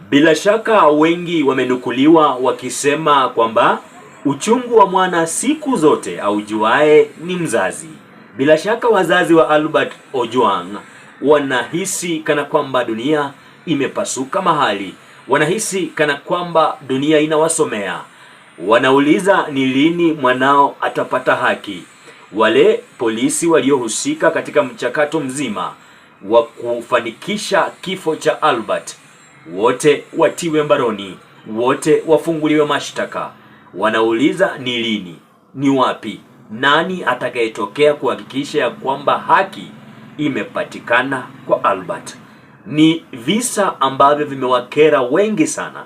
Bila shaka wengi wamenukuliwa wakisema kwamba uchungu wa mwana siku zote aujuae ni mzazi. Bila shaka wazazi wa Albert Ojwang wanahisi kana kwamba dunia imepasuka mahali. Wanahisi kana kwamba dunia inawasomea. Wanauliza ni lini mwanao atapata haki. Wale polisi waliohusika katika mchakato mzima wa kufanikisha kifo cha Albert, wote watiwe mbaroni, wote wafunguliwe mashtaka. Wanauliza ni lini, ni wapi, nani atakayetokea kuhakikisha ya kwamba haki imepatikana kwa Albert. Ni visa ambavyo vimewakera wengi sana.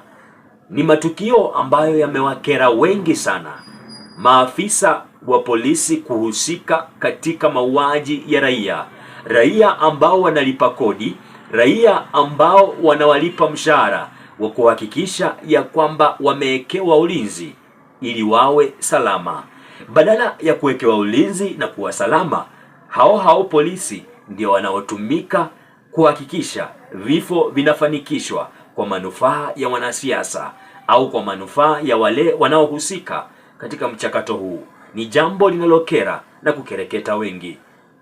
Ni matukio ambayo yamewakera wengi sana. Maafisa wa polisi kuhusika katika mauaji ya raia ambao wanalipa kodi, raia ambao wanawalipa mshahara wa kuhakikisha ya kwamba wamewekewa ulinzi ili wawe salama. Badala ya kuwekewa ulinzi na kuwa salama, hao polisi ndio wanaotumika kuhakikisha vifo vinafanikishwa kwa manufaa ya wanasiasa au kwa manufaa ya wale wanaohusika katika mchakato huu. Ni jambo linalokera na kukereketa wengi.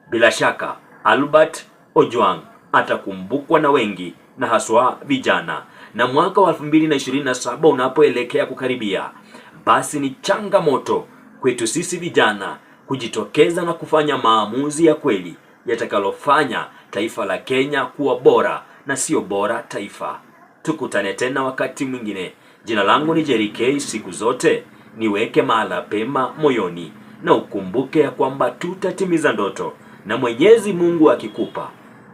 Bila shaka Albert Ojwang atakumbukwa na wengi, na haswa vijana. Na mwaka wa 2027 unapoelekea kukaribia, basi ni changamoto kwetu sisi vijana kujitokeza na kufanya maamuzi ya kweli yatakalofanya taifa la Kenya kuwa bora na sio bora taifa. Tukutane tena wakati mwingine. Jina langu ni Jerry K. Siku zote niweke mahala pema moyoni, na ukumbuke ya kwamba tutatimiza ndoto, na Mwenyezi Mungu akikupa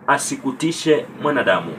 asikutishe mwanadamu.